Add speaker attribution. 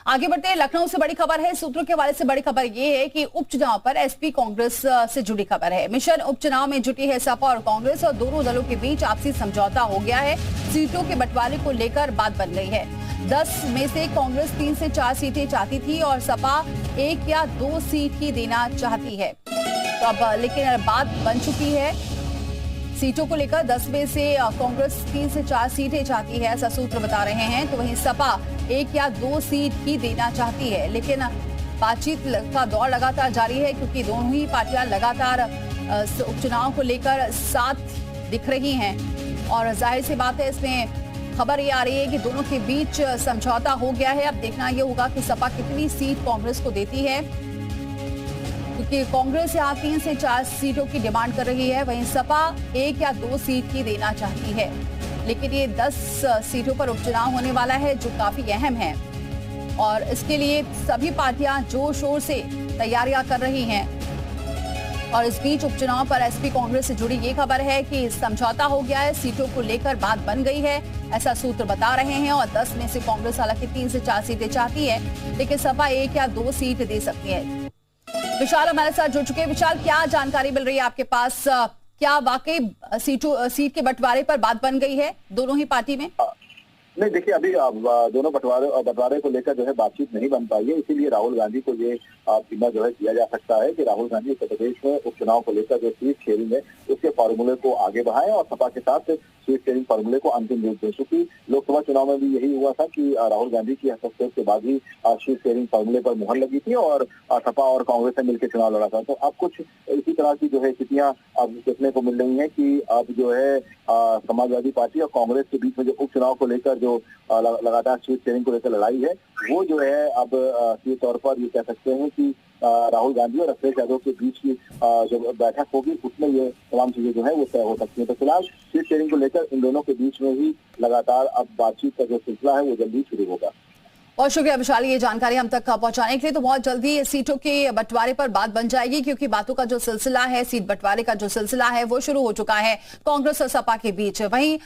Speaker 1: आगे बढ़ते हैं, लखनऊ से बड़ी खबर है। सूत्रों के हवाले से बड़ी खबर ये है कि उपचुनाव पर एसपी कांग्रेस से जुड़ी खबर है। मिशन उपचुनाव में जुटी है सपा और कांग्रेस और दोनों दलों के बीच आपसी समझौता हो गया है। सीटों के बंटवारे को लेकर बात बन गई है। 10 में से कांग्रेस 3 से 4 सीटें चाहती थी और सपा 1 या 2 सीट ही देना चाहती है। तो अब लेकिन बात बन चुकी है सीटों को लेकर। 10 में से कांग्रेस 3 से 4 सीटें चाहती है, ऐसा सूत्र बता रहे हैं। तो वहीं सपा 1 या 2 सीट ही देना चाहती है। लेकिन बातचीत का दौर लगातार जारी है क्योंकि दोनों ही पार्टियां लगातार उपचुनाव को लेकर साथ दिख रही हैं और जाहिर सी बात है इसमें खबर ये आ रही है कि दोनों के बीच समझौता हो गया है। अब देखना ये होगा कि सपा कितनी सीट कांग्रेस को देती है, क्योंकि कांग्रेस यहाँ 3 से 4 सीटों की डिमांड कर रही है, वहीं सपा 1 या 2 सीट ही देना चाहती है। लेकिन ये 10 सीटों पर उपचुनाव होने वाला है जो काफी अहम है और इसके लिए सभी पार्टियां जोर शोर से तैयारियां कर रही हैं। और इस बीच उपचुनाव पर एसपी कांग्रेस से जुड़ी ये खबर है कि समझौता हो गया है, सीटों को लेकर बात बन गई है, ऐसा सूत्र बता रहे हैं। और 10 में से कांग्रेस हालांकि 3 से 4 सीटें चाहती है, लेकिन सपा 1 या 2 सीट दे सकती है। विशाल हमारे साथ जुड़ चुके हैं। विशाल, क्या जानकारी मिल रही है आपके पास? क्या वाकई सीट के बंटवारे पर बात बन गई है दोनों ही पार्टी में?
Speaker 2: नहीं, देखिए अभी दोनों बंटवारे को लेकर जो है बातचीत नहीं बन पाई है, इसीलिए राहुल गांधी को ये जिम्मा जो है किया जा सकता है कि राहुल गांधी उत्तर प्रदेश में उपचुनाव को लेकर जो सीट शेयरिंग है उसके फॉर्मूले को आगे बढ़ाएं और सपा के साथ सीट शेयरिंग फॉर्मूले को अंतिम रूप दें। क्योंकि लोकसभा चुनाव में भी यही हुआ था कि राहुल गांधी की हस्तक्षेप के बाद ही सीट शेयरिंग फॉर्मूले पर मुहर लगी थी और सपा और कांग्रेस ने मिलकर चुनाव लड़ा था। तो अब कुछ इसी तरह की जो है स्थितियां अब देखने को मिल रही है कि अब जो है समाजवादी पार्टी और कांग्रेस के बीच में जो उपचुनाव को लेकर जो लगातार सीट शेयरिंग को लेकर लड़ाई है वो जो है अब सीधे तौर पर ये कह सकते हैं कि राहुल गांधी और अखिलेश यादव के बीच की जो बैठक होगी उसमें ये तमाम चीजें जो है वो तय हो सकती हैं। तो फिलहाल सीट शेयरिंग को लेकर इन दोनों के बीच में ही लगातार अब बातचीत का जो सिलसिला है वो जल्दी शुरू होगा।
Speaker 1: बहुत शुक्रिया विशाल, ये जानकारी हम तक पहुंचाने के लिए। तो बहुत जल्दी सीटों के बंटवारे पर बात बन जाएगी क्योंकि बातों का जो सिलसिला है, सीट बंटवारे का जो सिलसिला है वो शुरू हो चुका है कांग्रेस और सपा के बीच। वहीं